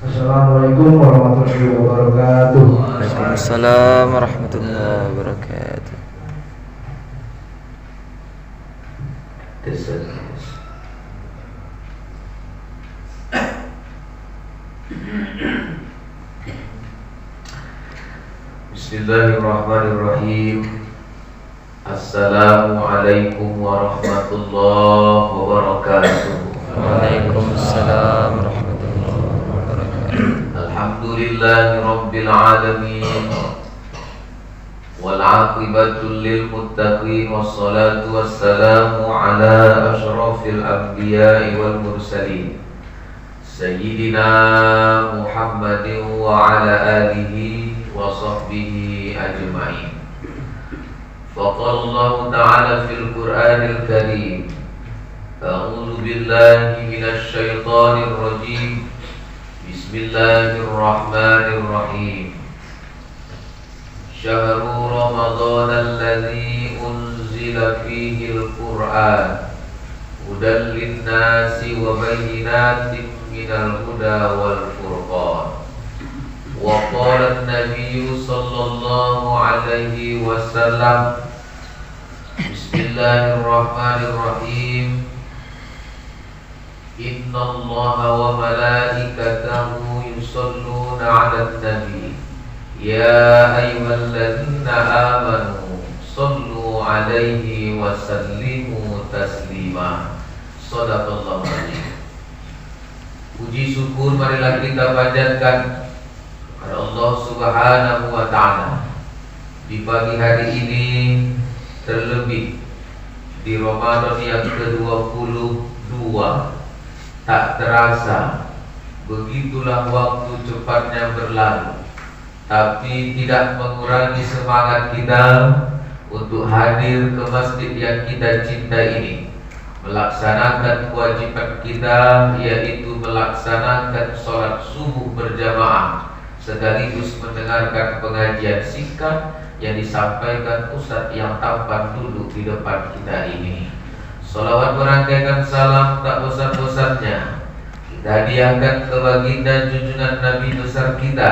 Assalamualaikum warahmatullahi wabarakatuh. Waalaikumsalam warahmatullahi wabarakatuh. Bismillahirrahmanirrahim. Assalamualaikum warahmatullahi wabarakatuh. Waalaikumsalam warahmatullahi wabarakatuh. Alhamdulillahi rabbil alamin. Wal 'aqibatu lil muttaqin wassalatu wassalamu ala asyrafil anbiya'i wal mursalin Sayyidina Muhammadin wa ala alihi wa sahbihi ajma'in. Faqala Allah ta'ala fil Qur'anil Karim, a'udzu billahi minasy syaithanir rajim. Bismillahirrahmanirrahim. Syahrul Ramadan alladzi unzila fihi al-Qur'an hudan lin-nasi wa bayyinatin minal huda wal furqan. Wa qala an-nabiy sallallahu alaihi wasallam, Bismillahirrahmanirrahim. Innallaha wa malaikatahu yusholluna 'alan nabi. Ya ayyuhalladzina amanu shallu 'alaihi wa sallimu taslima. Shadaqallahu adzim. Puji syukur marilah kita panjatkan kepada Allah Subhanahu wa taala di pagi hari ini, terlebih di Ramadan yang ke-22. Tak terasa begitulah waktu cepatnya berlalu, tapi tidak mengurangi semangat kita untuk hadir ke masjid yang kita cintai ini, melaksanakan kewajiban kita, yaitu melaksanakan sholat subuh berjamaah, sekaligus mendengarkan pengajian singkat yang disampaikan Ustadz yang tampan duduk di depan kita ini. Salawat merangkaikan salam tak bosan-bosannya kita hadiahkan ke baginda junjungan Nabi besar kita,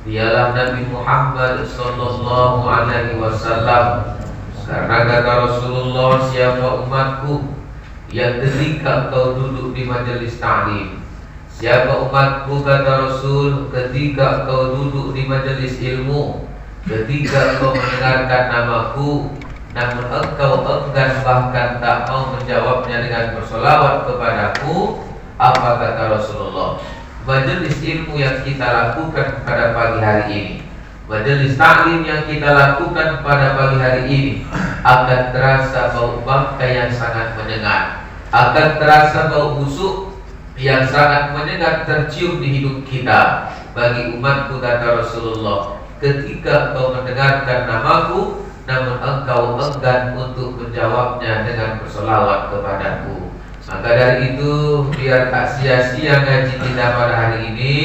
dialah Nabi Muhammad sallallahu alaihi wasallam. Karena kata Rasulullah, siapa umatku yang ketika kau duduk di majelis ta'lim, siapa umatku kata Rasul ketika kau duduk di majelis ilmu, ketika kau mendengarkan namaku, namun engkau enggan bahkan tak mau menjawabnya dengan bersolawat kepadaku, apa kata Rasulullah? Majelis ilmu yang kita lakukan pada pagi hari ini, majelis taklim yang kita lakukan pada pagi hari ini, akan terasa bau bangkai yang sangat menyengat, akan terasa bau busuk yang sangat menyengat tercium di hidup kita. Bagi umatku kata Rasulullah, ketika kau mendengarkan namaku, namun engkau enggan untuk menjawabnya dengan bersolawat kepadaku. Maka dari itu, biar tak sia-sia ngaji kita pada hari ini,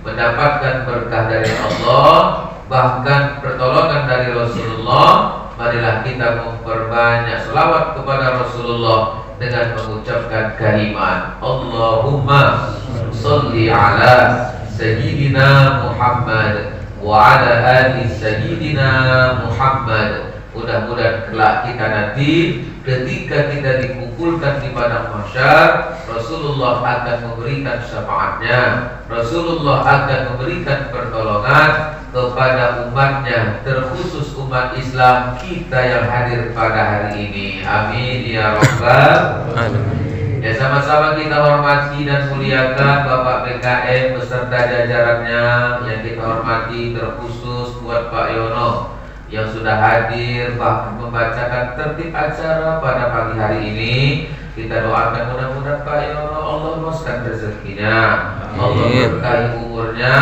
mendapatkan berkah dari Allah, bahkan pertolongan dari Rasulullah. Marilah kita memperbanyak selawat kepada Rasulullah dengan mengucapkan kalimat Allahumma sholli ala Sayyidina Muhammad wa ala ali Sayyidina Muhammad. Mudah-mudahan kelak kita nanti ketika kita dikumpulkan di padang mahsyar, Rasulullah akan memberikan syafaatnya, Rasulullah akan memberikan pertolongan kepada umatnya, terkhusus umat Islam kita yang hadir pada hari ini. Amin ya rabbal alamin. Ya, sama-sama kita hormati dan muliakan Bapak BKM beserta jajarannya yang kita hormati, terkhusus buat Pak Yono yang sudah hadir bahkan membacakan tertib acara pada pagi hari ini. Kita doakan mudah-mudahan Pak Yono Allah luaskan rezekinya, Allah berkahi umurnya,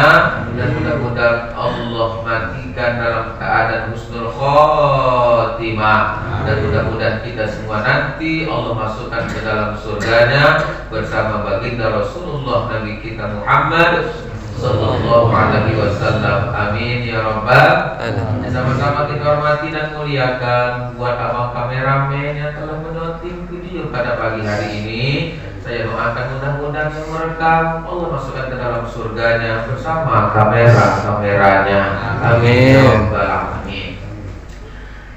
dan mudah-mudahan Allah matikan dalam keadaan husnul khotimah, dan mudah-mudahan kita semua nanti Allah masukkan ke dalam surganya bersama baginda Rasulullah Nabi kita Muhammad sallallahu alaihi wasallam. Amin ya rabbal alamin. Sama-sama kita hormati dan muliakan buat abang kameramen yang telah menonton video pada pagi hari ini. Saya doakan mudah-mudahan yang merekam Allah masukkan ke dalam surganya bersama kamera-kameranya. Amin ya rabbal alamin.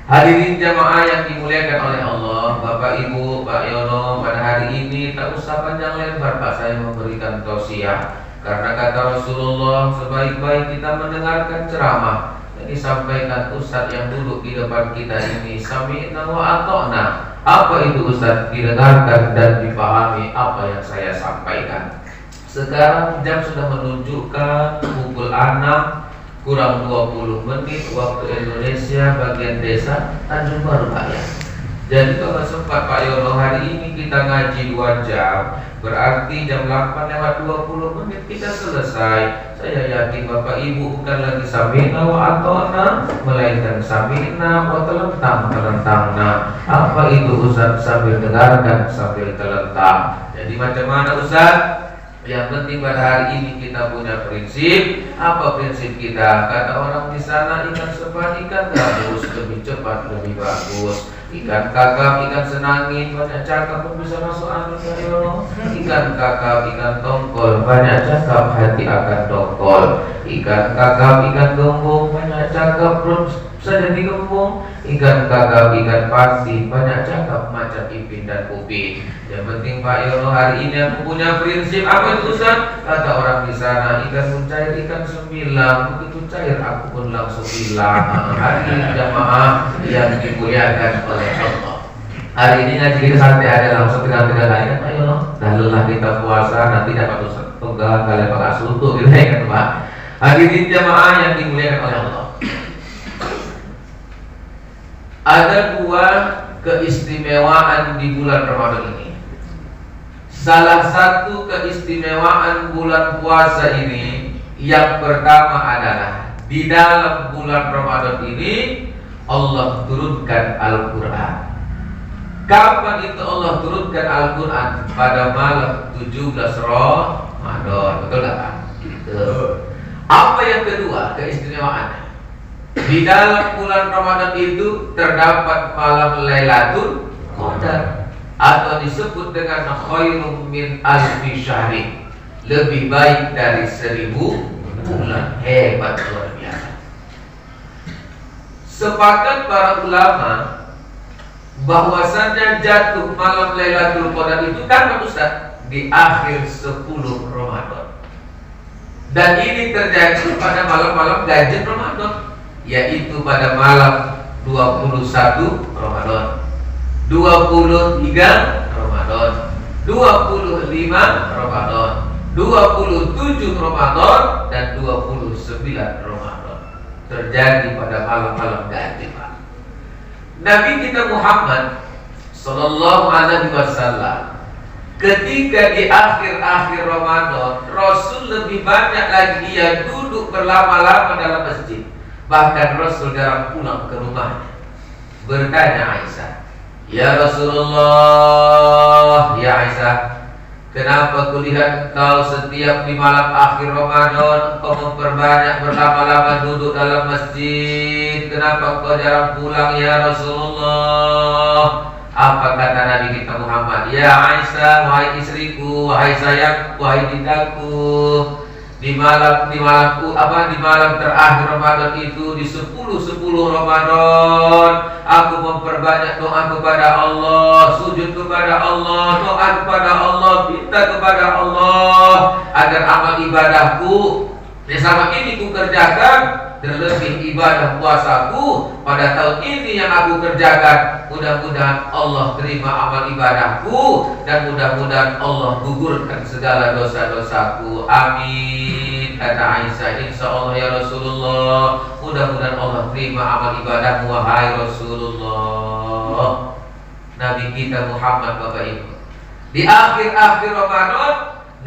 Hadirin jamaah yang dimuliakan oleh Allah, Bapak Ibu, Pak Yono, pada hari ini tak usah panjang lebar Pak saya memberikan tausiah. Karena kata Rasulullah, sebaik-baik kita mendengarkan ceramah yang disampaikan Ustadz yang duduk di depan kita ini. Sami'na wa ata'na. Apa itu Ustadz? Didengarkan dan dipahami apa yang saya sampaikan. Sekarang jam sudah menunjukkan pukul 6 kurang 20 menit waktu Indonesia bagian desa Tanjung Baru Raya. Jadi kalau sempat Pak Yono hari ini kita ngaji 2 jam, berarti jam 8 lewat 20 menit kita selesai. Saya yakin Bapak Ibu bukan lagi sami'na wa ata'na, melainkan sami'na wa telentang-telentangna. Apa itu Ustaz? Sambil dengarkan sambil telentang. Jadi macam mana Ustaz? Yang penting pada hari ini kita punya prinsip. Apa prinsip kita? Kata orang di sana, ikan sepat, ikan gabus, lebih cepat, lebih bagus. Ikan kakap, ikan senangin, banyak cakap pun bisa masuk angin ya. Ikan kakap, ikan tongkol, banyak cakap, hati akan tongkol. Ikan kakap, ikan gembung, banyak cakap, perut saja digembung. Ikan kakap, ikan pasti, banyak cakap, macam ipin dan upin. Yang penting Pak Yono hari ini aku punya prinsip. Apa itu Ustaz? Kata orang di sana, ikan mencair, ikan sembilan. Begitu cair aku pun langsung hilang. Hari ini jamaah yang dimuliakan oleh Allah, hari ini ngaji kita santai ada langsung tinggal-tinggal lagi kan Pak Yono. Dah lelah kita puasa, nanti dapat Ustaz toga kalian pakai sutu gitu ya kan Pak. Hari ini jamaah yang dimuliakan oleh Allah, ada 2 keistimewaan di bulan Ramadan ini. Salah satu keistimewaan bulan puasa ini, yang pertama adalah di dalam bulan Ramadan ini Allah turunkan Al-Quran. Kapan itu Allah turunkan Al-Quran? Pada malam 17 Ramadan. Betul gak Pak? Apa yang kedua keistimewaannya? Di dalam bulan Ramadan itu terdapat malam Lailatul Qadar, atau disebut dengan khairum min alfi syahri, lebih baik dari 1000 bulan. Hebat, luar biasa. Sepakat para ulama bahwasannya jatuh malam Lailatul Qadar itu kan Ustaz di akhir 10 Ramadan. Dan ini terjadi pada malam-malam ganjil Ramadan, yaitu pada malam 21 Ramadan, 23 Ramadan, 25 Ramadan, 27 Ramadan, dan 29 Ramadan. Terjadi pada malam-malam ganjil Pak. Nabi kita Muhammad Sallallahu Alaihi Wasallam ketika di akhir-akhir Ramadan, Rasul lebih banyak lagi ia duduk berlama-lama dalam masjid. Bahkan Rasul jarang pulang ke rumahnya. Bertanya Aisyah, "Ya Rasulullah, ya Aisyah, kenapa kulihat engkau setiap di malam akhir Ramadan engkau memperbanyak berlama-lama duduk dalam masjid? Kenapa engkau jarang pulang ya Rasulullah?" Apa kata Nabi kita Muhammad? "Ya Aisyah, wahai istriku, wahai sayangku, wahai dindaku, di malam terakhir Ramadan itu, di 10 Ramadan, aku memperbanyak doa kepada Allah, sujud kepada Allah, doa kepada Allah, minta kepada Allah agar amal ibadahku yang selama ini ku kerjakan, terlebih ibadah puasaku pada tahun ini yang aku kerjakan, mudah-mudahan Allah terima amal ibadahku dan mudah-mudahan Allah gugurkan segala dosa-dosaku. Amin." Kata Aisyah, "Insya Allah ya Rasulullah, mudah-mudahan Allah terima amal ibadahmu wahai Rasulullah." Nabi kita Muhammad Bapak Ibu, di akhir-akhir Ramadan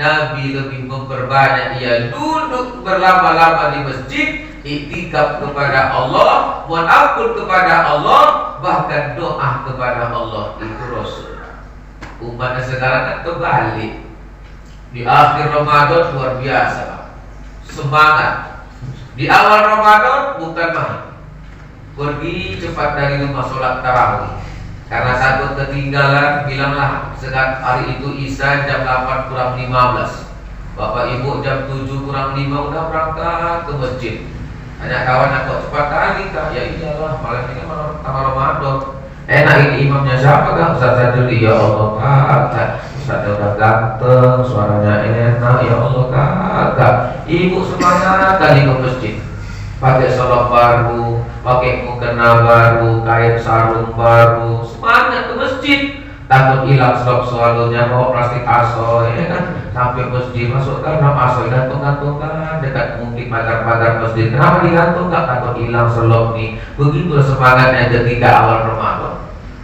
Nabi lebih memperbanyak ia duduk berlama-lama di masjid, iktikaf kepada Allah, mohon ampun kepada Allah, bahkan doa kepada Allah. Itu Rasul. Umatnya sekarang kan terbalik. Di akhir Ramadan luar biasa Pak, semangat. Di awal Ramadan bukan main, pergi cepat dari rumah sholat tarawih. Karena takut ketinggalan, bilanglah sekat hari itu Isya jam 8 kurang 15. Bapak ibu jam 7 kurang 5 udah berangkat ke masjid. Hanya kawan kok cepat kali kak. Ya iyalah, malam ini malam pertama Ramadan. Enak ini imamnya siapa kak? Ustaz Saduli. Ya Allah kak, Ustaznya udah ganteng, suaranya enak. Ya Allah kak. Ibu semangat kali ke masjid. Pakai selop baru, pakai mukena baru, kain sarung baru, semangat ke masjid. Takut hilang selop soalnya, bawa plastik asoy, ya kan? Sampai masjid masukkan dalam asoy, gantung-gantungan dekat mungkin pagar-pagar masjid. Kenapa digantung? Takut hilang selop nih. Begitu semangatnya ketika awal Ramadan.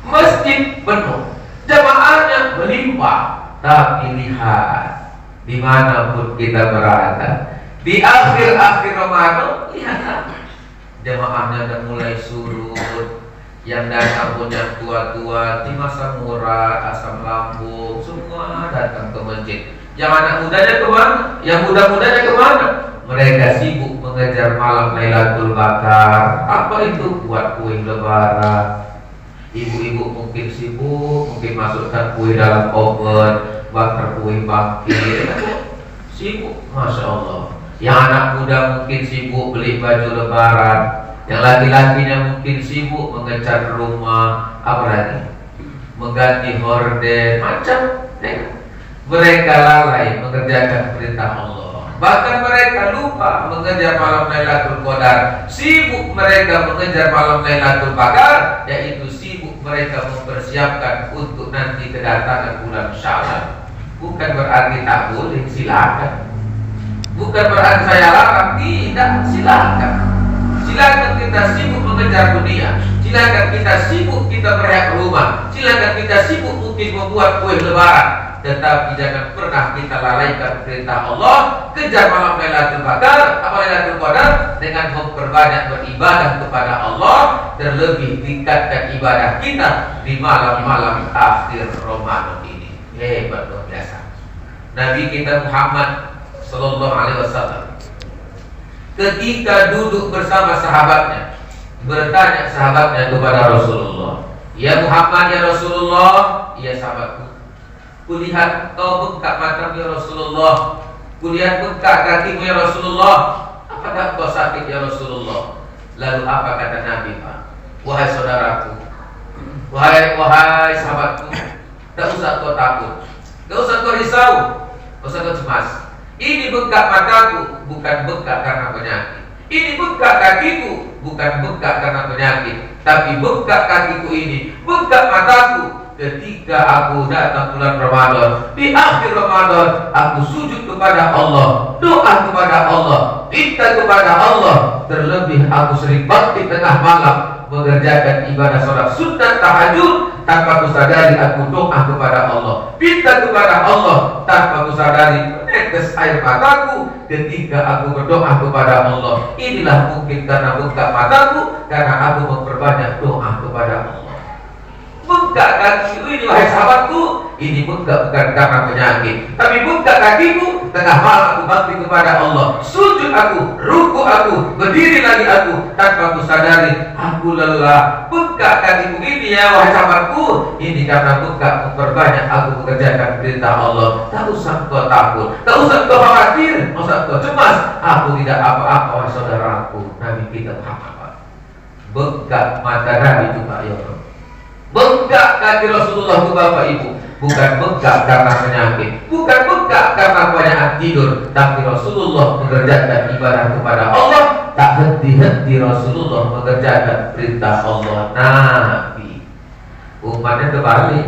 Masjid penuh, jamaahnya melimpah, tapi lihat dimanapun kita berada. Di akhir-akhir Ramadan, lihat jamaahnya udah mulai surut. Yang datang pun yang tua-tua, di masa murad, asam lambung, semua datang ke masjid. Yang anak mudanya kemana? Yang muda-mudanya kemana? Mereka sibuk mengejar malam Lailatul Qadar. Apa itu? Buat kue lebaran. Ibu-ibu mungkin sibuk, mungkin masukkan kue dalam oven, bakar kue bangkit. Sibuk, Masya Allah. Yang anak muda mungkin sibuk beli baju lebaran. Yang laki-lakinya mungkin sibuk mengecat rumah. Apa lagi? Mengganti horden. Macam mereka lalai mengerjakan perintah Allah. Bahkan mereka lupa mengejar malam Lailatul Qadar. Sibuk mereka mengejar malam Lailatul Qadar, yaitu sibuk mereka mempersiapkan untuk nanti kedatangan bulan Syawal. Bukan berarti tak boleh, silakan. Bukan berarti saya larang, tidak, silakan. Silakan kita sibuk mengejar dunia. Silakan kita sibuk kita meriak rumah. Silakan kita sibuk mungkin membuat kue lebaran. Tetapi jangan pernah kita lalaikan perintah Allah. Kejar malam Lailatul Qadar, apa Lailatul Qadar dengan memperbanyak beribadah kepada Allah. Terlebih tingkatkan ibadah kita di malam-malam akhir Ramadan ini. Hebat luar biasa. Nabi kita Muhammad Sallallahu Alaihi Wasallam ketika duduk bersama sahabatnya, bertanya sahabatnya kepada Rasulullah, ya Muhammad, ya Rasulullah, ya sahabatku, kulihat kau bengkak matamu ya Rasulullah, kulihat bengkak kakimu ya Rasulullah, apakah kau sakit ya Rasulullah? Lalu apa kata Nabi? Wahai saudaraku, wahai sahabatku, tak usah kau takut, tak usah kau risau, tak usah kau cemas. Ini bengkak mataku, bukan bengkak karena penyakit. Ini bengkak kakiku, bukan bengkak karena penyakit. Tapi bengkak kakiku ini, bengkak mataku ketika aku datang bulan Ramadan. Di akhir Ramadan, aku sujud kepada Allah, doa kepada Allah, minta kepada Allah. Terlebih aku sering bakti tengah malam mengerjakan ibadah sholat sunat tahajud. Tanpa kusadari aku doa kepada Allah, minta kepada Allah. Tanpa kusadari menetes air mataku ketika aku berdoa kepada Allah. Inilah mungkin karena bengkak mataku, karena aku memperbanyak doa kepada Allah. Bengkak kakiku ini wahai sahabatku, ini bengkak bukan karena penyakit, tapi bengkak kakiku tengah malam aku bakti kepada Allah. Sujud aku, ruku aku, berdiri lagi aku, tanpa aku sadari aku lelah. Bengkak kakiku ini ya wahai sahabatku, ini karena bengkak memperbanyak aku mengerjakan perintah Allah. Tak usah kau takut, tak usah kau khawatir, tak usah kau cemas. Aku tidak apa-apa wahai saudaraku. Nabi kita Muhammad. Bengkak mata Nabi juga ya Allah. Bengkak kaki Rasulullah itu Bapak Ibu, bukan bengkak karena penyakit, bukan bengkak karena kebanyakan tidur, tapi Rasulullah mengerjakan ibadah kepada Allah. Tak henti-henti Rasulullah mengerjakan perintah Allah. Nabi umatnya terbalik,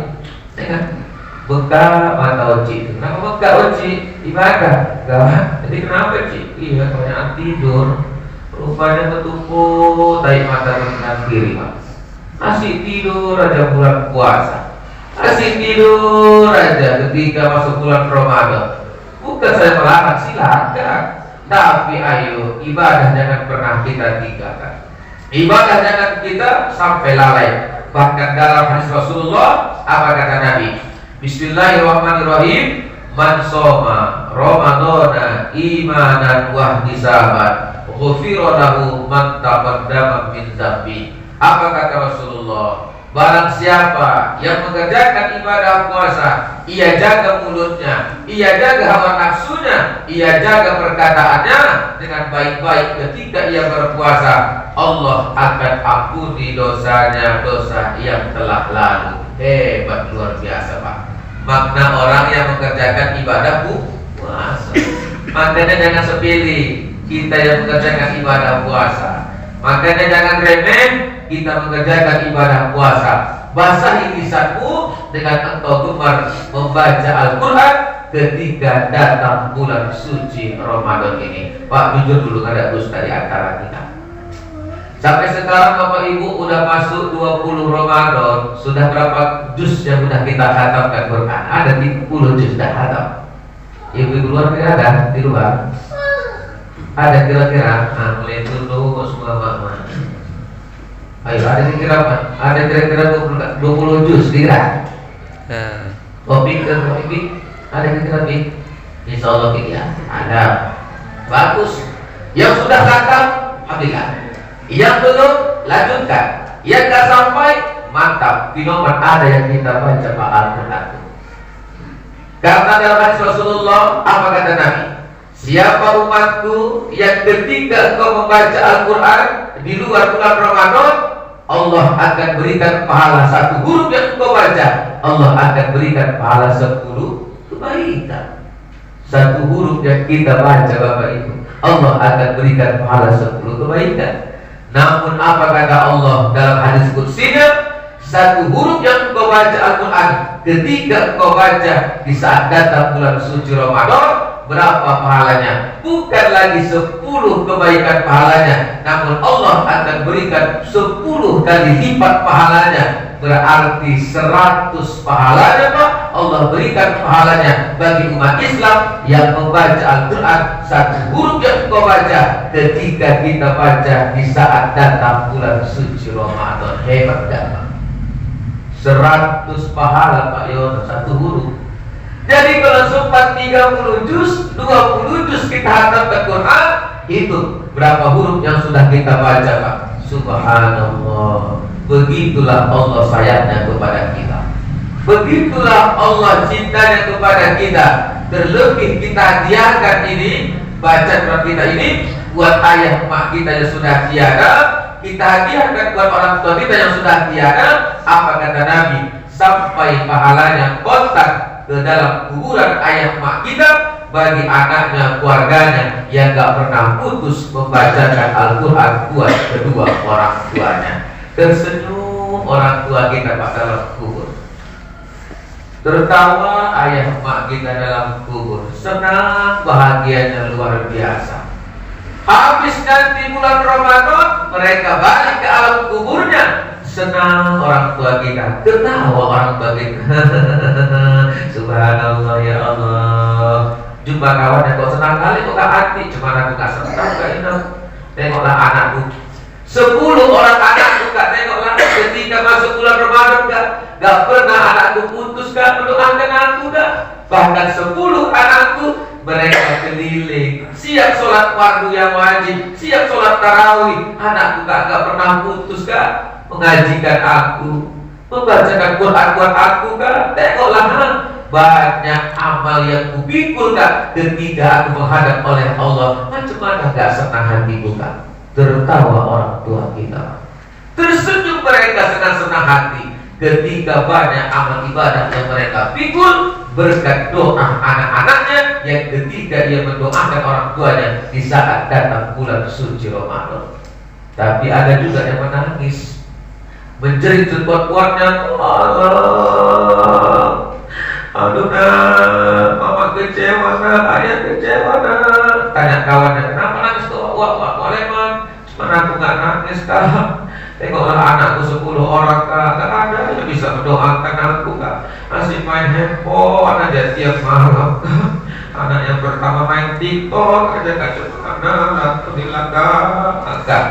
ya kan? Bengkak mata Oci. Kenapa bengkak Oci? Ibadah. Gak. Jadi kenapa Ci? Iya kebanyakan tidur. Rupanya bertumpu tarik mata kanan kiri Pak. Masih tidur aja bulan puasa, masih tidur aja ketika masuk bulan Ramadan. Bukan saya melarang, silakan. Tapi ayo, ibadah jangan pernah kita tinggalkan. Ibadah jangan kita sampai lalai. Bahkan dalam hadis Rasulullah, apa kata Nabi? Bismillahirrahmanirrahim. Man soma Ramadana imanan wa ihtisaban, ghufira lahu man taqaddama min dzambi. Apa kata Rasulullah? Barang siapa yang mengerjakan ibadah puasa, ia jaga mulutnya, ia jaga hawa nafsunya, ia jaga perkataannya dengan baik-baik ketika ia berpuasa, Allah akan ampuni dosanya, dosa yang telah lalu. Hebat, luar biasa Pak. Makna orang yang mengerjakan ibadah puasa. Makanya jangan sepele kita yang mengerjakan ibadah puasa. Makanya jangan remeh kita mengerjakan ibadah puasa. Basahi lisanmu dengan engkau gemar membaca Al-Quran ketika datang bulan suci Ramadan ini. Pak, jujur dulu, ada dusta di antara kita. Sampai sekarang Bapak Ibu udah masuk 20 Ramadan, sudah berapa juz yang sudah kita khatamkan Quran? Ada 30 juz sudah khatam. Ibu-ibu luar kira ada di luar? Ada kira-kira? Nah, mulai dulu semua mama. Ayo, ada kira-kira apa? Ada kira-kira 20 juz kira? Kopi ke kopi? Ada kira-kira kopi? Insya Allah ya. Ada. Bagus. Yang sudah khatam, alhamdulillah. Yang belum, lanjutkan. Yang tak sampai, mantap. Di nomor ada yang kita baca Pak Al-Quran. Karena dalam hadis Rasulullah, apa kata Nabi? Siapa umatku yang ketika engkau membaca Al-Quran di luar bulan Ramadan, Allah akan berikan pahala 1 huruf yang engkau baca, Allah akan berikan pahala 10 kebaikan. 1 huruf yang kita baca Bapak Ibu, Allah akan berikan pahala 10 kebaikan. Namun apa kata Allah dalam hadis qudsinya? 1 huruf yang engkau baca Al-Quran ketika engkau baca di saat datang bulan suci Ramadan, berapa pahalanya? Bukan lagi 10 kebaikan pahalanya, namun Allah akan berikan 10 kali lipat pahalanya. Berarti 100 pahalanya Pak, Allah berikan pahalanya bagi umat Islam yang membaca Al-Quran 1 huruf yang engkau baca ketika kita baca di saat datang bulan suci Ramadan. Hebat gak Pak? 100 pahala Pak Yono 1 huruf. Jadi kalau sempat 30 juz, 20 juz kita hatamkan Quran, itu berapa huruf yang sudah kita baca Pak? Subhanallah. Begitulah Allah sayangnya kepada kita. Begitulah Allah cintanya kepada kita. Terlebih kita hadiahkan ini, baca Quran kita ini buat ayah emak kita yang sudah tiada, kita hadiahkan buat orang tua kita yang sudah tiada. Apa kata Nabi? Sampai pahalanya kontak ke dalam kuburan ayah emak kita bagi anaknya, keluarganya yang gak pernah putus membacakan Al-Quran buat kedua orang tuanya. Tersenyum orang tua kita Pak dalam kubur, tertawa ayah emak kita dalam kubur, senang bahagianya luar biasa. Habis nanti bulan Ramadan, mereka balik ke alam kuburnya, senang orang tua kita, ketawa orang tua kita. Subhanallah ya Allah. Jumpa kawan yang kok senang kali kok gak hati, cuman aku gak senang gak enak. Tengoklah anakku, 10 orang anakku gak tengoklah ketika masuk bulan Ramadan gak pernah anakku putus gak mendoakan aku gak. Bahkan 10 anakku mereka keliling, siap sholat fardu yang wajib, siap sholat tarawih. Anakku gak pernah putus gak mengajikan aku, membacakan Quran buat aku gak. Tengoklah banyak amal yang kupikul gak ketika aku menghadap oleh Allah. Macam mana gak senang hatiku gak. Tertawa orang tua kita, tersenyum mereka senang-senang hati ketika banyak amal ibadah yang mereka pikul berkat doa anak-anaknya yang ketika dia mendoakan orang tuanya di saat datang bulan suci Ramadan. Tapi ada juga yang menangis, menjerit sekuat-kuatnya, Allah, aduh nah, mama kecewa nah, ayah kecewa nah. Tanya kawannya, kenapa nangis tuh? Wah, Leman, cuman aku gak nangis kak. Tengoklah anakku 10 orang kak, gak ada yang bisa mendoakan aku kak. Masih main handphone aja tiap malam kak. Anak yang pertama main TikTok aja kak, cuma alhamdulillah kak.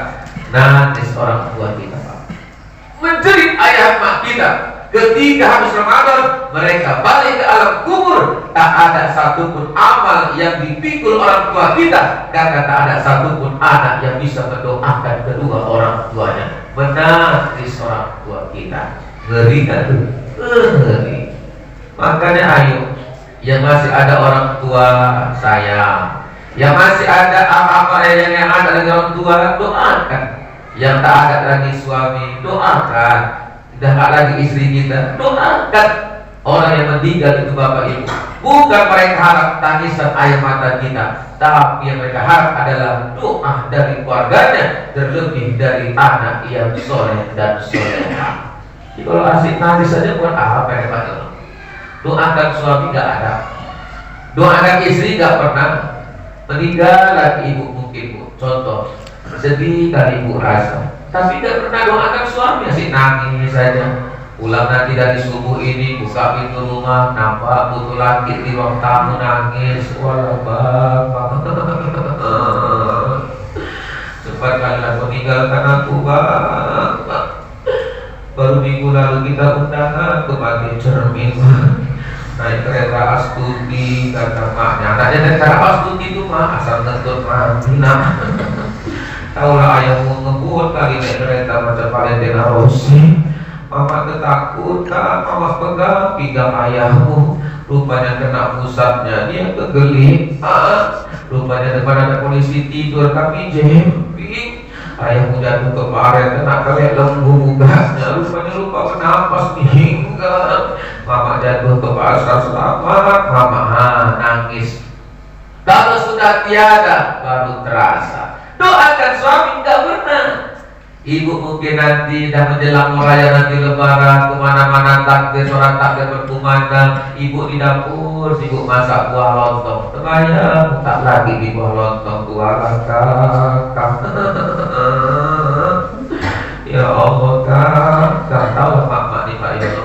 Nangis orang tua kita Pak, menjerit ayah emak kita. Ketika habis Ramadan, mereka balik ke alam kubur. Tak ada satupun amal yang dipikul orang tua kita, karena tak ada satupun anak yang bisa mendoakan kedua orang tuanya. Menangis orang tua kita. Ngeri kan tuh? Ngeri. Makanya ayo, yang masih ada orang tua sayang, yang masih ada apa-apa yang ada dari orang tua, doakan. Yang tak ada lagi suami, doakan. Tidak ada lagi istri kita, doakan. Orang yang meninggal itu bapak ibu, bukan mereka harap tangisan air mata kita, tapi yang mereka harap adalah doa dari keluarganya, terlebih dari anak yang soleh dan soleha. Jadi kalau asik nangis saja buat apa ya Pak? Doakan suami gak ada, doakan istri gak pernah. Meninggal lagi ibu mungkin bu, contoh sedih kali ibu rasa, tapi gak pernah doakan suami, asik nangis saja. Pulang nanti dari subuh ini buka pintu rumah, nampak butuh laki di ruang tamu nangis, wala bapak. Cepat kalian meninggalkan aku bapak. Baru minggu lalu kita undangan ke Bagi Cermin, naik kereta Astuti, kata maknya. Anaknya naik kereta Astuti itu mah asal tentu Madinah. Taulah ayahmu ngebut kali naik kereta macam Valentina Rossi. Mama ketakutan, mama pegang pinggang ayahmu. Rupanya kena pusatnya, dia kegelip. Rupanya depan ada polisi tidur, kami jemping. Ayahmu jatuh kemarin, kena kayak lembu gasnya. Rupanya lupa bernapas, meninggal. Mama jatuh ke pasar selamat, mama nangis. Kalau sudah tiada, baru terasa. Doakan suami, gak pernah. Ibu mungkin nanti dah menjelang raya nanti lebaran, kemana-mana takbir, sholat takbir berkumandang. Ibu di dapur, sibuk masak buah lontong. Terbayang, tak lagi di buah lontong tua kakak. Ya Allah kak tahu mak nih Pak Yono.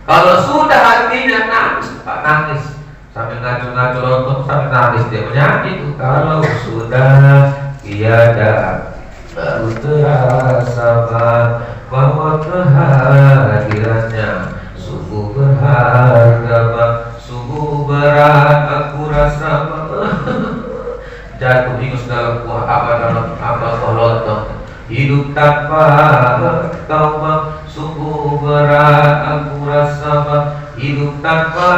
Kalau sudah hatinya nangis, Pak nangis sambil ngacu-ngacu lontong sambil nangis dia menyanyi tuh. Kalau sudah tiada baru terasa bahwa kehadirannya sungguh berharga, sungguh berat aku rasa. Jatuh ingus dalam buah buah lontong. Hidup tanpa kau sungguh berat aku rasa. Hidup tanpa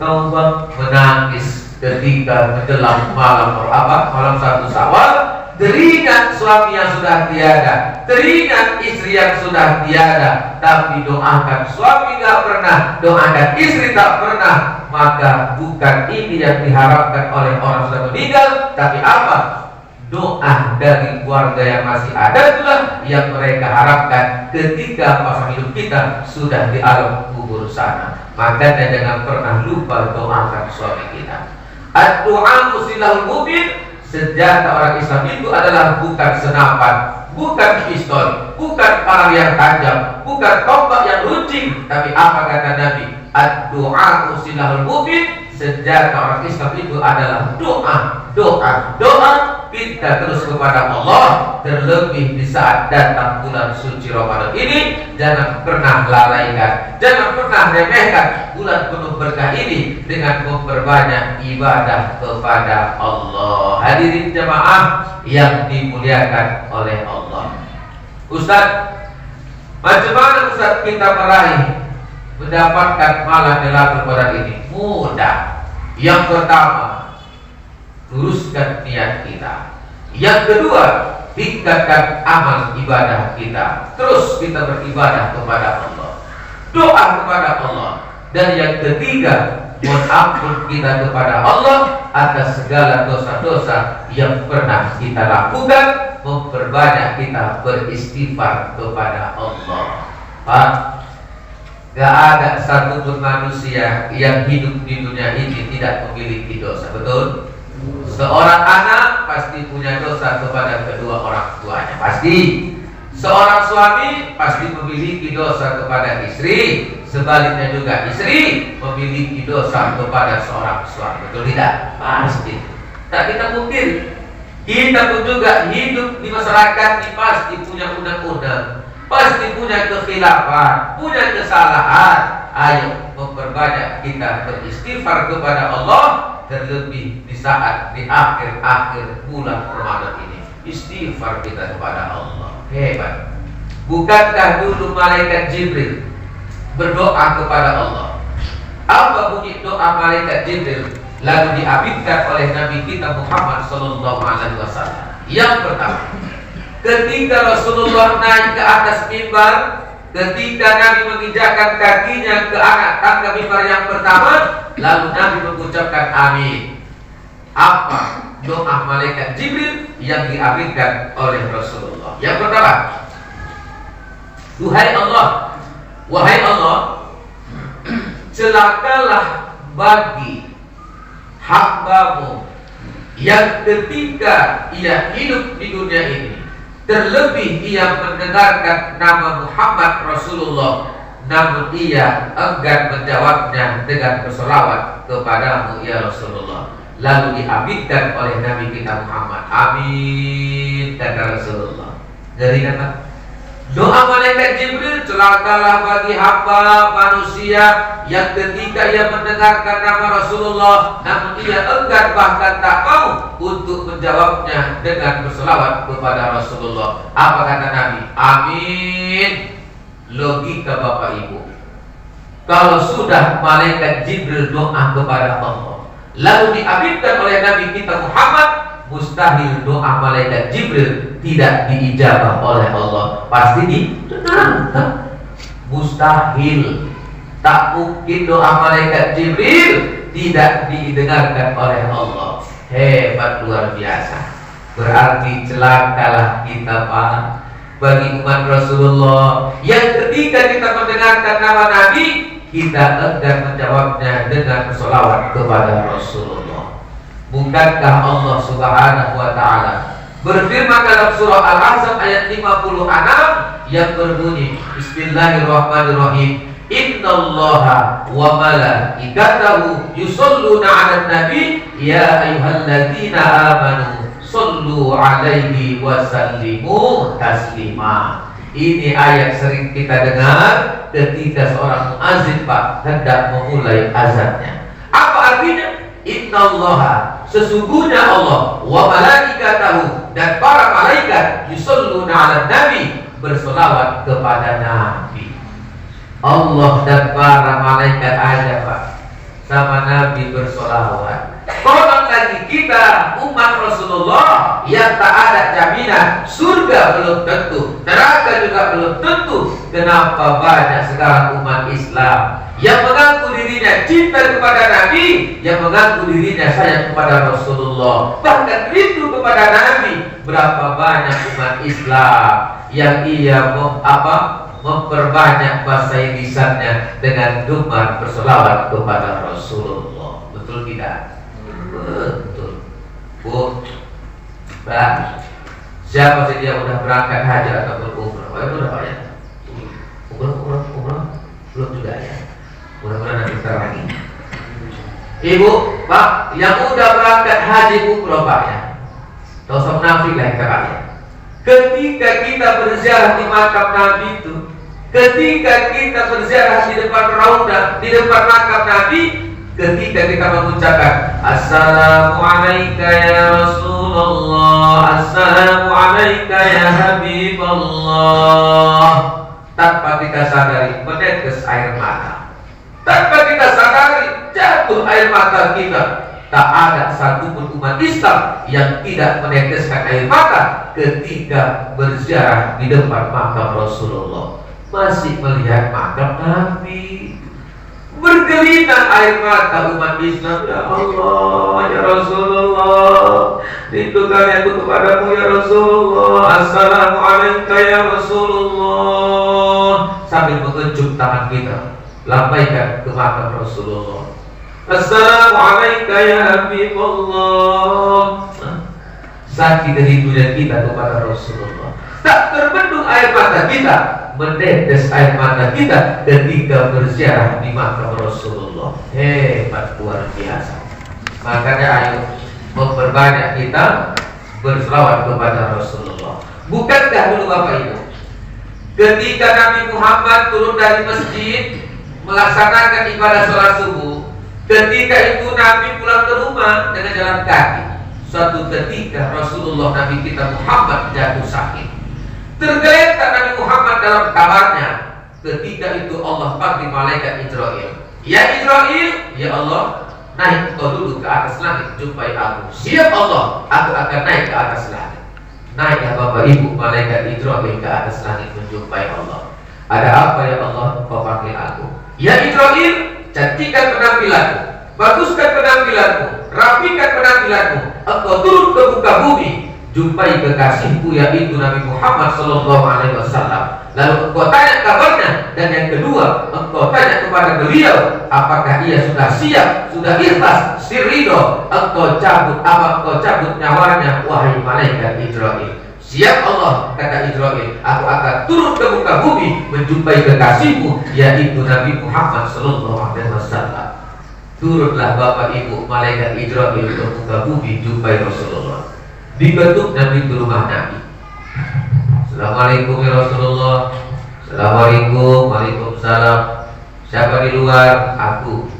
kau menangis ketika menjelang malam malam 1 Syawal. Teringat suami yang sudah tiada, teringat istri yang sudah tiada, tapi doakan suami gak pernah, doakan istri tak pernah. Maka bukan ini yang diharapkan oleh orang sudah meninggal, tapi apa? Doa dari keluarga yang masih ada itulah yang mereka harapkan ketika masa hidup kita sudah di alam kubur sana. Makanya jangan pernah lupa doakan suami kita. Ad-du'a silahul mu'min. Senjata orang Islam itu adalah bukan senapan, bukan pistol, bukan parang yang tajam, bukan tombak yang runcing, tapi apa kata Nabi? Ad-du'a silahul mu'min. Senjata orang Islam itu adalah doa. Kita terus kepada Allah, terlebih di saat datang bulan suci Ramadan ini. Jangan pernah lalaikan, jangan pernah remehkan bulan penuh berkah ini dengan memperbanyak ibadah kepada Allah. Hadirin jemaah yang dimuliakan oleh Allah. Ustaz, macam mana Ustaz kita meraih mendapatkan malam Lailatul Qadar ini? Mudah. Yang pertama, luruskan niat kita. Yang kedua, tingkatkan amal ibadah kita. Terus kita beribadah kepada Allah, doa kepada Allah. Dan yang ketiga, mohon ampun kita kepada Allah atas segala dosa-dosa yang pernah kita lakukan. Memperbanyak kita beristighfar kepada Allah. Pak, gak ada satupun manusia yang hidup di dunia ini tidak memiliki dosa, betul? Seorang anak pasti punya dosa kepada kedua orang tuanya, pasti. Seorang suami pasti memiliki dosa kepada istri. Sebaliknya juga istri memiliki dosa kepada seorang suami, betul tidak? Pasti. Tak kita mungkin. Kita pun juga hidup di masyarakat ini pasti punya undang-undang, pasti punya kekhilafan, punya kesalahan. Ayo memperbanyak kita beristighfar kepada Allah, terlebih di saat di akhir-akhir bulan Ramadan ini. Istighfar kita kepada Allah. Hebat. Bukankah dulu malaikat Jibril berdoa kepada Allah? Apa bunyi doa malaikat Jibril lalu diabidkan oleh Nabi kita Muhammad sallallahu alaihi wasallam? Yang pertama, ketika Rasulullah naik ke atas mimbar, ketika Nabi menginjakkan kakinya ke atas tangga mimbar yang pertama, lalu Nabi mengucapkan amin. Apa doa malaikat Jibril yang diabidkan oleh Rasulullah? Yang pertama, wahai Allah, celakalah bagi hamba-Mu yang ketika ia hidup di dunia ini, terlebih ia mendengarkan nama Muhammad Rasulullah, namun ia enggan menjawabnya dengan bersolawat kepadamu ya Rasulullah, lalu diabidkan oleh Nabi kita Muhammad. Amin, kata Rasulullah. Ngeri kan Pak? Doa malaikat Jibril, celakalah bagi hamba manusia yang ketika ia mendengarkan nama Rasulullah, namun ia enggan bahkan tak mau untuk menjawabnya dengan berselawat kepada Rasulullah. Apa kata Nabi? Amin. Logika Bapak Ibu, kalau sudah malaikat Jibril doa kepada Allah, lalu diabidkan oleh Nabi kita Muhammad, mustahil doa malaikat Jibril tidak diijabah oleh Allah. Pasti didengarkan. Mustahil. Tak mungkin doa malaikat Jibril tidak didengarkan oleh Allah. Hebat, luar biasa. Berarti celakalah kita Pak bagi umat Rasulullah yang ketika kita mendengarkan nama Nabi, kita enggan menjawabnya dengan bersolawat kepada Rasulullah. Bukankah Allah Subhanahu wa ta'ala berfirman dalam surah Al-Ahzab ayat 56 yang berbunyi, Bismillahirrahmanirrahim, Innallaha wa malaikatahu yusholluna 'alan nabi ya ayyuhalladzina amanu shollu 'alaihi wa sallimu taslima. Ini ayat sering kita dengar ketika seorang muazzin Pak hendak memulai azannya. Apa artinya? Innallaha, sesungguhnya Allah, wa malaikatahu, dan para malaikat, yusholluna 'alan nabi, bersolawat kepada Nabi. Allah dan para malaikat aja Pak sama Nabi bersolawat. Konon lagi kita umat Rasulullah yang tak ada jaminan surga belum tentu, neraka juga belum tentu. Kenapa banyak sekarang umat Islam yang mengaku dirinya cinta kepada Nabi, yang mengaku dirinya sayang kepada Rasulullah, bahkan rindu kepada Nabi? Berapa banyak umat Islam yang ia memperbanyak bahasa lisannya dengan gemar bersolawat kepada Rasulullah. Betul tidak? Betul. Bu, Pak, siapa sih dia udah berangkat haji atau umrah? Oh, itu udah Pak ya? Umrah belum juga ya? Mudah-mudahan nanti sekarang lagi. Ibu, Pak, yang udah berangkat haji umrah Pak ya, tak usah munafik lah Pak ya. Ketika kita berziarah di makam Nabi itu, ketika kita berziarah di depan Raudhah, di depan makam Nabi, ketika kita mengucapkan Assalamualaikum ya Rasulullah, Assalamualaikum ya Habiballah, tanpa kita sadari menetes air mata, tanpa kita sadari jatuh air mata kita. Tak ada satupun umat Islam yang tidak meneteskan air mata ketika berziarah di depan makam Rasulullah. Masih melihat makam Nabi, bergelinang air mata umat Islam. Ya Allah, ya Rasulullah, rindukan aku kepadamu ya Rasulullah. Assalamualaikum ya Rasulullah. Sambil mengejuk tangan kita, lambaikan ke makam Rasulullah. Assalamualaikum ya Habibullah. Sakit rindunya kita kepada Rasulullah. Tak terbendung air mata kita, menetes air mata kita ketika berziarah di makam Rasulullah. Hebat, luar biasa. Makanya ayo memperbanyak kita berselawat kepada Rasulullah. Bukankah dulu Bapak Ibu, ketika Nabi Muhammad turun dari masjid melaksanakan ibadah sholat subuh, ketika itu Nabi pulang ke rumah dengan jalan kaki. Suatu ketika Rasulullah Nabi kita Muhammad jatuh sakit. Tergeletak Nabi Muhammad dalam kamarnya. Ketika itu Allah panggil malaikat Israil. Ya Israil, ya Allah, naik kau dulu ke atas langit, jumpai aku. Siap Allah, aku akan naik ke atas langit. Naiklah Bapak Ibu malaikat Israil ke atas langit menjumpai Allah. Ada apa ya Allah, kau panggil aku? Ya Israil, cantikkan penampilanmu, baguskan penampilanmu, rapikan penampilanmu. Engkau turun ke muka bumi, jumpai kekasihku yaitu Nabi Muhammad SAW. Lalu engkau tanya kabarnya, dan yang kedua engkau tanya kepada beliau apakah ia sudah siap, sudah ikhlas, ridho. Engkau cabut nyawanya, wahai malaikat Israil. Siap Allah, kata Israil, aku akan turun ke muka bumi menjumpai kekasihmu yaitu Nabi Muhammad SAW. Turunlah Bapak Ibu malaikat Israil ke muka bumi jumpai Rasulullah. Dibentuknya pintu rumah Nabi. Assalamualaikum ya Rasulullah. Assalamualaikum, waalaikumsalam. Siapa di luar? Aku.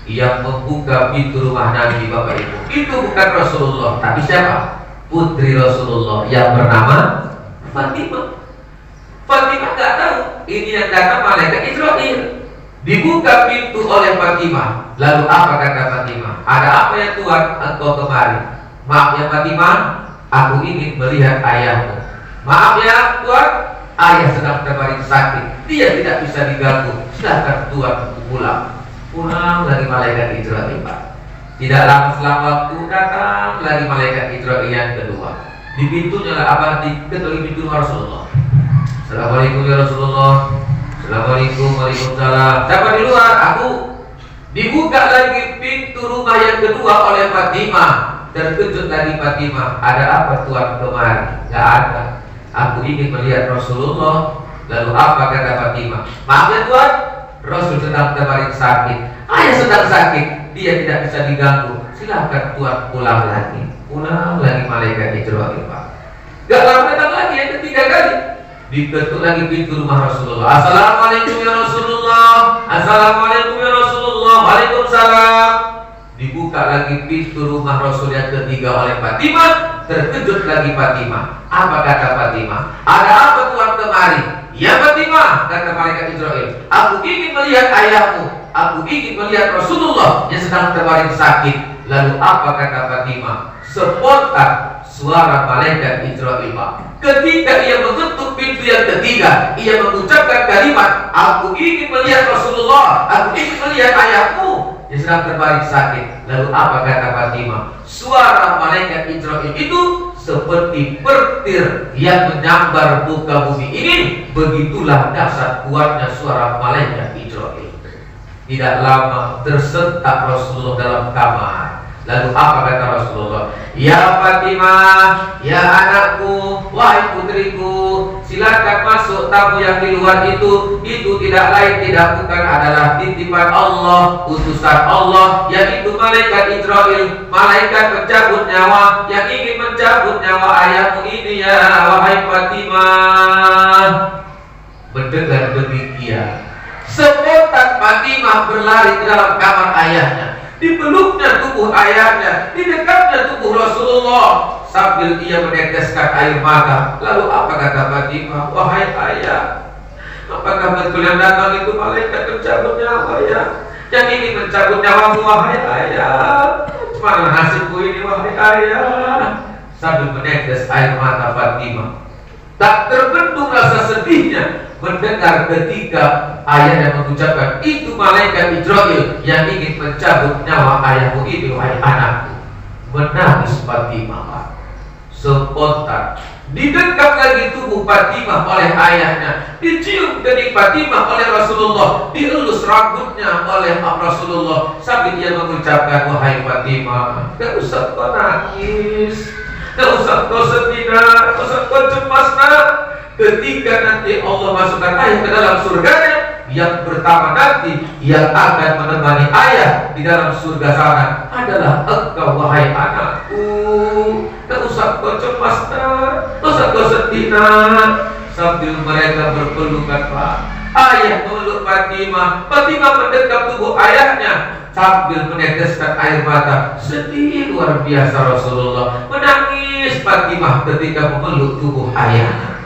Yang membuka pintu rumah Nabi Bapak Ibu itu bukan Rasulullah, tapi siapa? Putri Rasulullah yang bernama Fatimah. Fatimah nggak tahu ini yang datang malaikat Israil. Dibuka pintu oleh Fatimah. Lalu apa kata Fatimah? Ada apa ya Tuhan engkau kemari? Maaf ya Fatimah, aku ingin melihat ayahmu. Maaf ya Tuhan, ayah sedang terbaring sakit, dia tidak bisa diganggu. Silahkan Tuhan pulang. Pulang dari malaikat Israil Pak. Tidak lama selang waktu datang lagi malaikat Israil yang kedua. Di pintunya lah diketuk pintu rumah Rasulullah. Assalamualaikum ya Rasulullah. Assalamualaikum, waalaikumsalam. Siapa di luar? Aku. Dibuka lagi pintu rumah yang kedua oleh Fatimah. Terkejut lagi Fatimah. Ada apa Tuhan kemari? Gak ada. Aku ingin melihat Rasulullah. Lalu apa kata Fatimah? Maaf ya Tuhan, Rasul sedang terbaring sakit. Ayah sedang sakit, dia tidak bisa diganggu. Silahkan Tuhan pulang lagi. Pulang lagi malaikat Israil Pak. Gak lama datang lagi yang ketiga kali. Diketuk lagi pintu rumah Rasulullah. Assalamualaikum ya Rasulullah. Assalamualaikum ya Rasulullah. Waalaikumsalam. Dibuka lagi pintu rumah Rasul yang ketiga oleh Fatimah. Terkejut lagi Fatimah. Apa kata Fatimah? Ada apa Tuhan kemari? Ya Fatimah, kata malaikat Israil, aku ingin melihat ayahmu. Aku ingin melihat Rasulullah yang sedang terbaring sakit. Lalu apa kata Fatimah? Spontan suara malaikat Israil Pak. Ketika ia mengetuk pintu yang ketiga, ia mengucapkan kalimat, aku ingin melihat Rasulullah, aku ingin melihat ayahmu yang sedang terbaring sakit. Lalu apa kata Fatimah? Suara malaikat Israil itu seperti petir yang menyambar muka bumi ini. Begitulah dahsyat kuatnya suara malaikat Israil. Tidak lama tersentak Rasulullah dalam kamar. Lalu apa kata Rasulullah? Ya Fatimah, ya anakku, wahai putriku, silakan masuk. Tamu yang di luar itu tidak lain tidak bukan adalah titipan Allah, utusan Allah, yaitu malaikat Israil, malaikat pencabut nyawa yang ingin mencabut nyawa ayahmu ini ya wahai Fatimah. Mendengar demikian, spontan Fatimah berlari ke dalam kamar ayahnya. Dipeluknya tubuh ayahnya, didekapnya tubuh Rasulullah sambil ia meneteskan air mata. Lalu apa kata Fatimah? Wahai ayah, apakah betul yang datang itu malaikat pencabut nyawa ya? Yang ingin mencabut nyawamu wahai ayah? Mana nasibku ini wahai ayah? Sambil menetes air mata Fatimah. Tak terbendung rasa sedihnya mendengar ketika ayahnya mengucapkan, itu malaikat Israil yang ingin mencabut nyawa ayahmu ini wahai anakku. Menangis Fatimah. Spontan didekap lagi tubuh Fatimah oleh ayahnya, dicium kening Fatimah oleh Rasulullah, dielus rambutnya oleh Rasulullah sambil ia mengucapkan, wahai Fatimah, gak usah kau nangis, gak usah kau sedih, gak usah kau cemas nak. Ketika nanti Allah masukkan ayah ke dalam surganya, yang pertama nanti yang akan menemani ayah di dalam surga sana adalah engkau wahai anakku. Tak usah kau cemas nak, tak usah kau sedih nak. Sambil mereka berpelukan Pak, ayah meluk Fatimah, Fatimah mendekap tubuh ayahnya sambil meneteskan air mata. Sedih luar biasa Rasulullah, menangis Fatimah ketika memeluk tubuh ayahnya.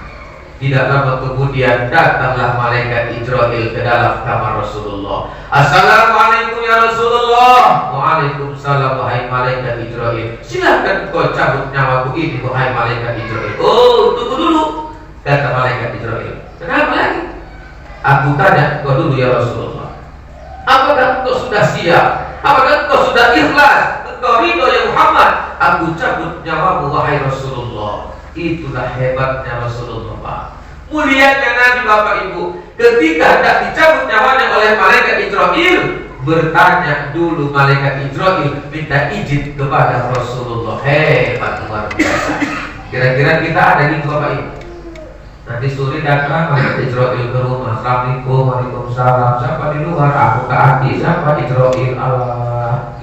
Tidak lama kemudian datanglah malaikat Israil ke dalam kamar Rasulullah. Assalamualaikum ya Rasulullah. Waalaikumsalam wahai malaikat Israil. Silahkan kau cabut nyawaku ini wahai malaikat Israil. Oh, tunggu dulu, kata malaikat Israil. Kenapa lagi? Aku tanya kau dulu ya Rasulullah. Apakah engkau sudah siap? Apakah engkau sudah ikhlas? Engkau ridho ya Muhammad? Aku cabut nyawamu wahai Rasulullah. Itulah hebatnya Rasulullah, Pak. Mulianya Nabi, Bapak Ibu. Ketika hendak dicabut nyawanya oleh malaikat Israil, bertanya dulu malaikat Israil, minta izin kepada Rasulullah. Hebat, luar biasa. Kira-kira kita ada gitu, Bapak Ibu. Nanti sore datang malaikat Israil ke rumah. Assalamualaikum, waalaikumsalam. Siapa di luar? Aku ke hati. Siapa Israil? Allah.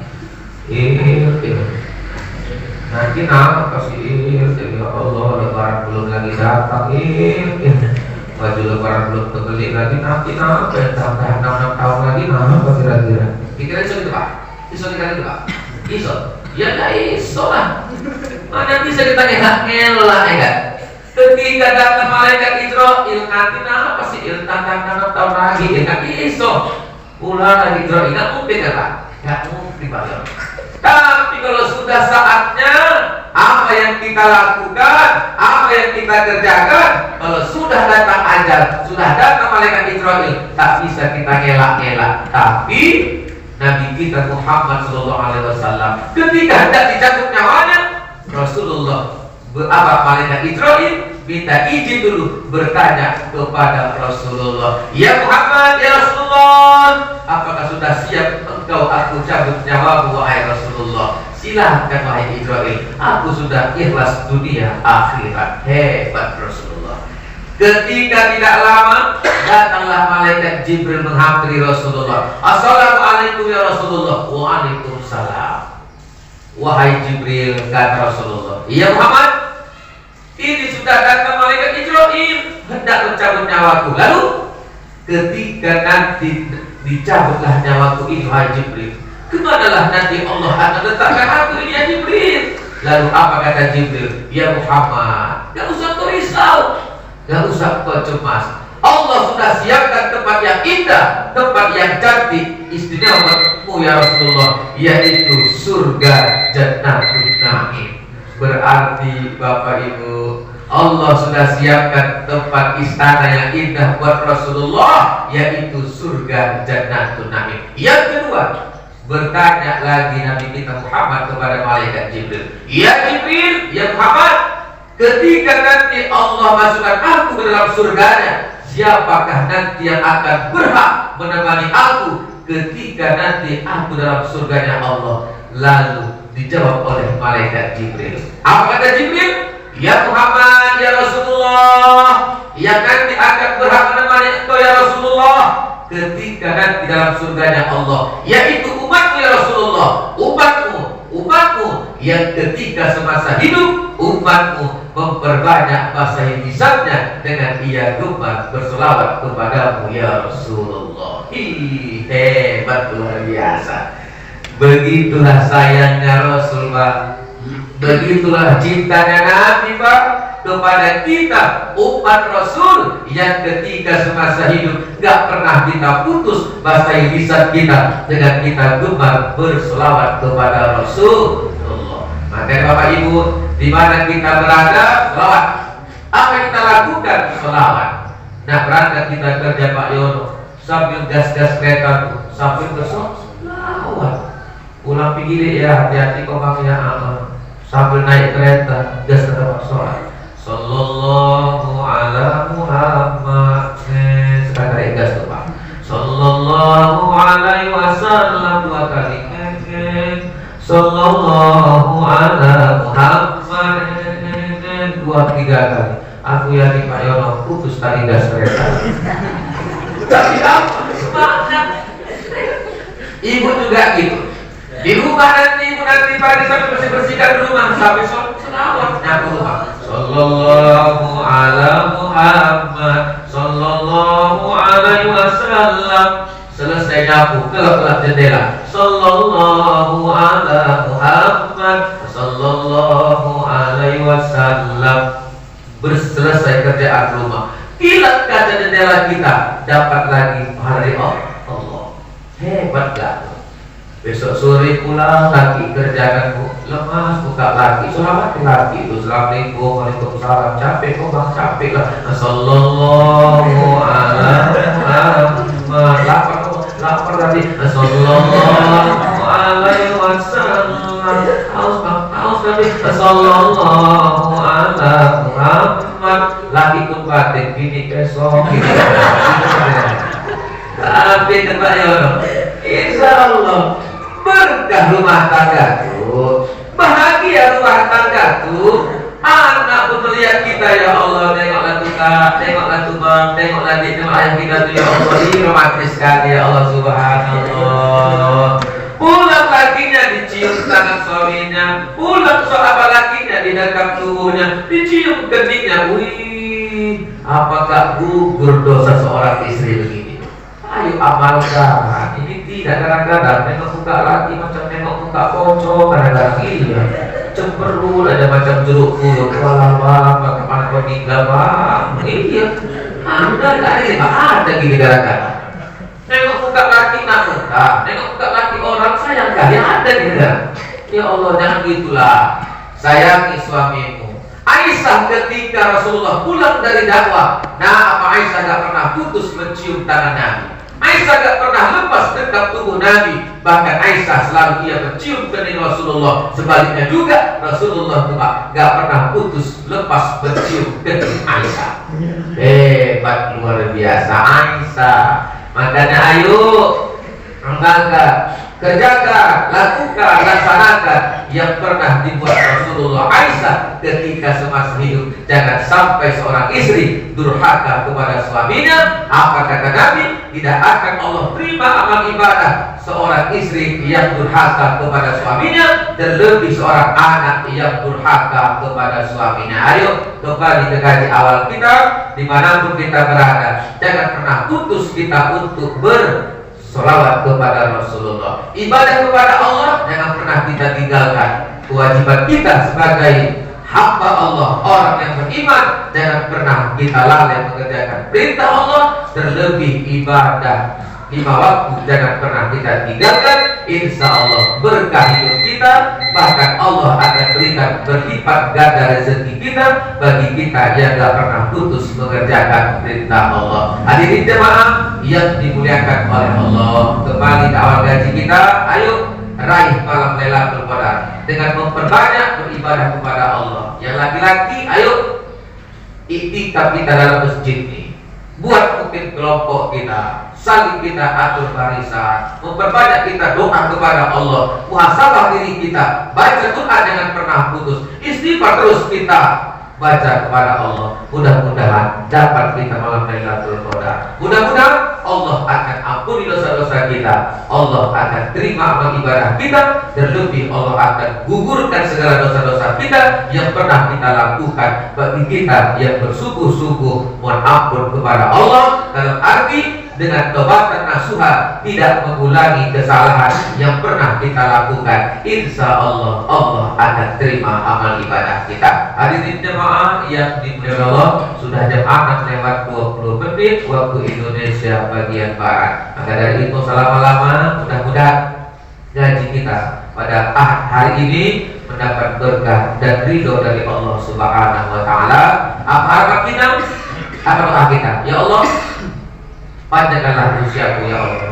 Nanti nama kasih ya Allah, lebaran belum lagi datang, baju lebaran belum terbeli lagi, nanti nama sampai 6 tahun lagi nama kira-kira. Kira iso gitu Pak? Iso dikali Pak? Iso? Ya nggak iso lah. Mana bisa kita ngelak ya? Ketika datang malaikat Israil, nanti nama pasti tantang 6 tahun lagi, ya nggak iso. Ulah lagi Israil, nggak mungkin ya Pak? Nggak mungkin Pak ya. Tapi kalau sudah saatnya, apa yang kita lakukan, apa yang kita kerjakan, kalau sudah datang ajal, sudah datang malaikat Israil, tak bisa kita ngelak-ngelak. Tapi Nabi kita Muhammad SAW, ketika hendak dicabut nyawanya, Rasulullah malaikat Israil minta izin dulu bertanya kepada Rasulullah. Ya Muhammad, ya Rasulullah, apakah sudah siap engkau aku cabut nyawamu wahai Rasulullah? Silahkan wahai Israil, aku sudah ikhlas dunia akhirat. Hebat Rasulullah. Ketika tidak lama datanglah malaikat Jibril menghampiri Rasulullah. Assalamualaikum ya Rasulullah. Waalaikumsalam. Wahai Jibril, kata Rasulullah, ya Muhammad, ini sudah datang malaikat Israil hendak mencabut nyawaku. Lalu ketika nanti dicabutlah nyawaku ini wahai Jibril, kemanalah nanti Allah akan letakkan aku ini ya Jibril? Lalu apa kata Jibril? Ya Muhammad, gak usah kau risau, gak usah kau cemas. Allah sudah siapkan tempat yang indah, tempat yang cantik, istimewamu ya Rasulullah, yaitu surga Jannatul Na'im. Berarti Bapak Ibu, Allah sudah siapkan tempat istana yang indah buat Rasulullah, yaitu surga Jannatul Na'im. Yang kedua, bertanya lagi Nabi kita Muhammad kepada malaikat Jibril. Ya Jibril, ya Muhammad, ketika nanti Allah masukkan aku ke dalam surganya, siapakah nanti yang akan berhak menemani aku ketika nanti aku dalam surganya Allah? Lalu dijawab oleh malaikat Jibril. Apa kata Jibril? Ya Muhammad, ya Rasulullah, yang nanti akan berhak menemani engkau ya Rasulullah ketika nanti dalam surganya Allah, yaitu umatmu ya Rasulullah. Umatmu yang ketika semasa hidup umatmu memperbanyak masa hisabnya dengan ia gemar berselawat kepadamu ya Rasulullah. Hebat, luar biasa. Begitulah sayangnya Rasul, Pak. Begitulah cintanya Nabi, Pak, kepada kita umat Rasul yang ketika semasa hidup gak pernah kita putus basahi lisan kita dengan kita gemar berselawat kepada Rasulullah. Maka Bapak Ibu, di mana kita berada, selawat. Apa yang kita lakukan? Selawat. Nah, berangkat kita kerja Pak Yono, sambil gas-gas kereta, sambil besok selawat. Pulang pinggir ya, hati-hati kok makanya sambil naik kereta, gas tetap sholat. Sallallahu ala Muhammad. Sekarang naik gas tuh Pak. Sallallahu alaihi wasallam 2 kali. Sallallahu ala Muhammad 2-3 kali. Aku yakin Pak Yono putus tali gas kereta. Tapi apa? Semangat. Ibu juga gitu. Di rumah nanti ibu pagi sampai bersih-bersihkan rumah sampai selawat nyapu rumah. Sallallahu ala Muhammad, sallallahu alaihi wasallam. Selesai nyapu, kelap-kelap jendela. Sallallahu ala Muhammad, sallallahu alaihi wasallam. Selesai kerjaan rumah. Kilat kaca jendela kita, dapat lagi pahala Allah. Hebat gak? Besok sore pulang lagi kerjakan lemas, buka lagi, selamat lagi itu. Assalamualaikum, waalaikumsalam. Capek kok bang, capek lah. Sallallahu lapar tadi. Sallallahu alaihi wasallam. Haus tadi. Sallallahu alaihi Muhammad. Lagi pun batin gini besok. Tapi tebak ya Allah. Insya Allah berkah rumah tangga tuh, bahagia rumah tangga tuh. Anak pun melihat kita ya Allah, tengoklah tukar, tengoklah tubang, tengoklah ayah kita tuh ya Allah. Ini romantis sekali ya Allah, subhanallah. Pulang lakinya dicium tangan suaminya, pulang sahabat lakinya didekap tubuhnya, dicium keningnya. Wih, apakah gugur dosa seorang istri begini? Ayo amalkan. Ini tidak kadang-kadang nengok muka lagi macam nengok muka pocong, kadang-kadang iya cemberut aja macam jeruk purut. Walah bang, kemana kau tinggal bang? Iya, ada ada gini kadang-kadang. Nengok muka laki nak muka, nengok muka laki orang sayang kali ada gitu. Ya Allah, jangan gitulah. Sayangi suamimu. Aisyah ketika Rasulullah pulang dari dakwah, nah apa Aisyah gak pernah putus mencium tangan Nabi. Aisyah gak pernah lepas dekat tubuh Nabi. Bahkan Aisyah selalu ia mencium kening Rasulullah. Sebaliknya juga Rasulullah gak pernah putus lepas mencium kening Aisyah. Hebat, luar biasa Aisyah. Makanya ayo kerjakan, lakukan, laksanakan yang pernah dibuat Rasulullah Aisyah ketika semasa hidup. Jangan sampai seorang istri durhaka kepada suaminya. Apa kata Nabi? Tidak akan Allah terima amal ibadah seorang istri yang durhaka kepada suaminya, terlebih seorang anak yang durhaka kepada suaminya. Ayo kembali ke kaji awal kita, dimanapun kita berada. Jangan pernah putus kita untuk bersolawat kepada Rasulullah. Ibadah kepada Allah jangan pernah kita tinggalkan. Kewajiban kita sebagai hamba Allah, orang yang beriman, jangan pernah kita lalai mengerjakan perintah Allah. Terlebih ibadah 5 waktu jangan pernah kita tinggalkan. Insya Allah berkah hidup kita, bahkan Allah akan berikan berlipat ganda rezeki kita bagi kita yang gak pernah putus mengerjakan perintah Allah. Hadirin jemaah yang dimuliakan oleh Allah, kembali ke awal gaji kita. Ayo raih malam Lailatul Qadar dengan memperbanyak beribadah kepada Allah. Yang laki-laki, ayo iktikaf kita dalam masjid ini. Buat mungkin kelompok kita, saling kita atur barisan, memperbanyak kita doa kepada Allah, muhasabah diri kita, baca Quran jangan pernah putus, istighfar terus kita baca kepada Allah. Mudah-mudahan dapat kita malam Lailatul Qadar. Mudah-mudahan Allah akan ampuni dosa-dosa kita, Allah akan terima amal ibadah kita, terlebih Allah akan gugurkan segala dosa-dosa kita yang pernah kita lakukan. Bagi kita yang bersungguh-sungguh mohon ampun kepada Allah, dalam arti dengan tobatan nasuha, tidak mengulangi kesalahan yang pernah kita lakukan, insya Allah Allah akan terima amal ibadah kita. Hadirin jemaah yang dimuliakan Allah, sudah jam 6 lewat 20 menit waktu Indonesia bagian barat. Maka dari itu selama-lama mudah-mudahan gaji kita pada hari ini mendapat berkah dan ridho dari Allah Subhanahu wa taala. Apa harapan kita? Apa doa kita? Ya Allah, panjangkanlah usiaku ya Allah,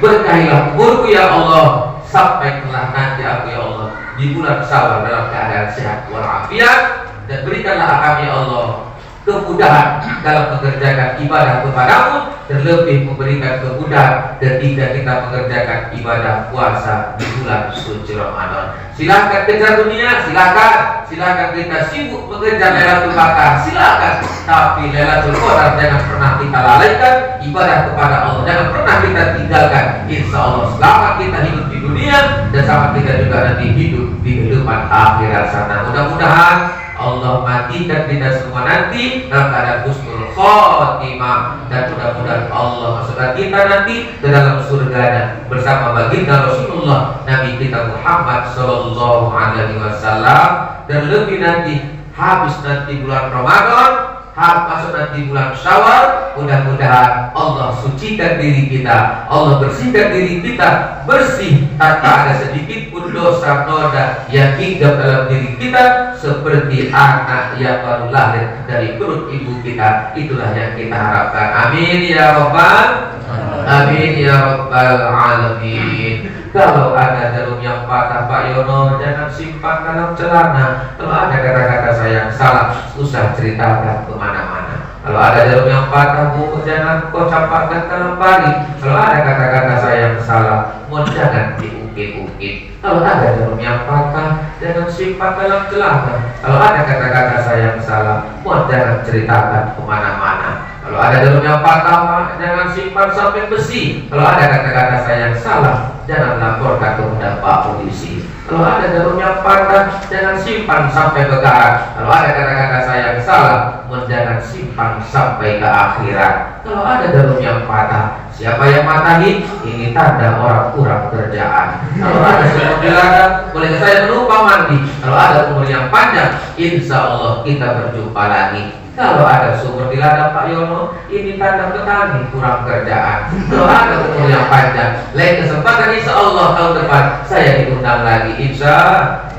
berkahilah umurku ya Allah, sampai telah nanti aku ya Allah di bulan Syawal dalam keadaan sehat walafiat, dan berikanlah kami ya Allah kemudahan dalam mengerjakan ibadah kepadamu, terlebih memberikan kemudahan ketika kita mengerjakan ibadah puasa di bulan suci Ramadan. Silakan kejar dunia, silakan kita sibuk mengejar Lailatul Qadar, silakan, tapi Lailatul Qadar jangan pernah kita lalaikan. Ibadah kepada Allah jangan pernah kita tinggalkan. Insya Allah selama kita hidup di dunia dan sama kita juga nanti hidup di kehidupan akhirat sana. Mudah-mudahan Allah matikan kita semua nanti dalam keadaan husnul khotimah, dan mudah-mudahan Allah masukkan kita nanti ke dalam surganya bersama baginda Rasulullah Nabi kita Muhammad sallallahu alaihi wasallam. Dan lebih nanti habis nanti bulan Ramadan, masuk nanti bulan Syawal, mudah-mudahan Allah sucikan diri kita, Allah bersihkan diri kita bersih tanpa ada sedikit pun dosa noda yang hinggap dalam diri kita, seperti anak yang baru lahir dari perut ibu kita. Itulah yang kita harapkan. Amin ya rabbal amin ya rabbal alamin. Kalau ada jarum yang patah Pak Yono, jangan simpan dalam celana. Kalau ada kata-kata saya yang salah, usah ceritakan kemana-mana. Kalau ada jarum yang patah Bu, jangan kau campakkan ke lemari. Kalau ada kata-kata saya yang salah, mohon jangan diungkit-ungkit. Kalau ada jarum yang patah, jangan simpan dalam celana. Kalau ada kata-kata saya yang salah, mohon jangan ceritakan kemana-mana. Kalau ada jarum yang patah, jangan simpan sampai besi. Kalau ada kata-kata saya yang salah, jangan laporkan kepada Pak Polisi. Kalau ada jarum yang patah, jangan simpan sampai begaran. Kalau ada kata-kata saya yang salah, jangan simpan sampai ke akhirat. Kalau ada jarum yang patah, siapa yang matahi? Ini tanda orang kurang kerjaan. Kalau ada sumur di ladang, boleh saya menumpang mandi. Kalau ada umur yang panjang, insya Allah kita berjumpa lagi. Kalau ada sumur di ladang Pak Yono, ini tanda petani kurang kerjaan. Kalau ada umur yang panjang, lain kesempatan insya Allah tahun depan saya diundang lagi insya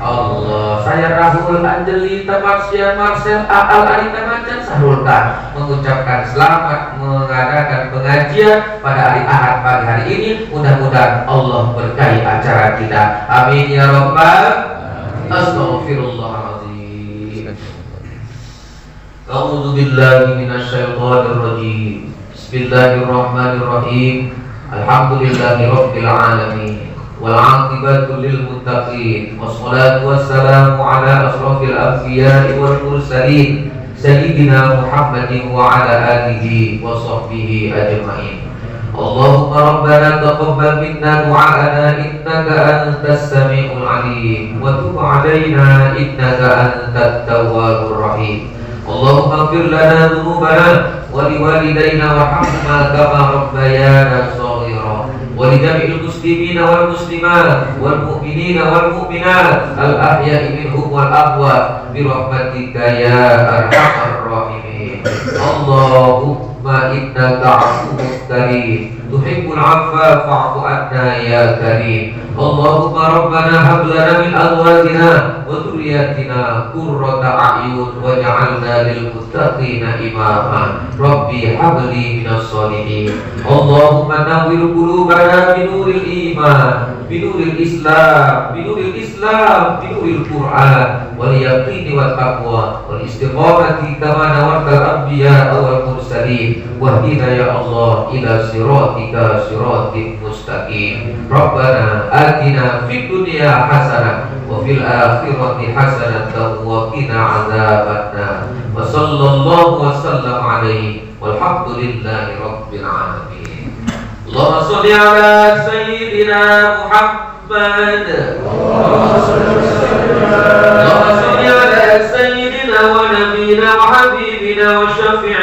Allah. Saya Rahul Angelita Marsian Marcel Aal Arita Macan Sahrulkan mengucapkan selamat mengadakan pengajian pada hari Ahad pagi hari ini. Mudah-mudahan Allah berkahi acara kita. Amin ya rabbal Astaghfirullahaladzim. A'udzu billahi minasyaitonir rajim. Bismillahirrahmanirrahim. Alhamdulillahi rabbil alamin. Wal 'aqibatu lil muttaqin. Wassalatu wassalamu ala asrofil anbiya'i wal mursalin sayyidina Muhammadin wa ala alihi wa sahbihi ajma'in. Allahumma rabbana taqabbal minna du'a'ana innaka antas sami'ul 'alim wa tub 'alaina innaka antat tawwabur rahim. Allahumma ighfir lana dhunubana wa liwalidayna warhamna kama rabbayana shaghira wa li jami'il muslimina wal muslimat wal mu'minina wal mu'minat al ahya'i minhum wal amwat bi rahmatika ya arhamar rahimin. Allahumma innaka 'afuwwun karim tuhibbul 'afwa fa'fu 'anna ya karim. Allahumma rabbana hab lana min azwajina wa dhurriyyatina qurrata a'yun waj'alna lil muttaqina imama. Rabbi hab li minas sholihin. Allahumma nawwir qulubana bi nuril iman, bi nuril islam, bi nuril islam, bi nuril Qur'an wal yaqini wat taqwa wal istiqamati kama nawartal anbiya wal mursalin. Wahdina ya Allah ila siratika siratik mustaqim. Rabbana atina fid dunya hasanah wa fil akhirati hasanatan wa qina adzabannar. Wa sallallahu wa sallam alaihi walhamdulillahi rabbil alamin. Allahumma shalli ala sayyidina Muhammad. Allahumma shalli ala sayyidina wa nabiyina wa habibina wa syafi'ina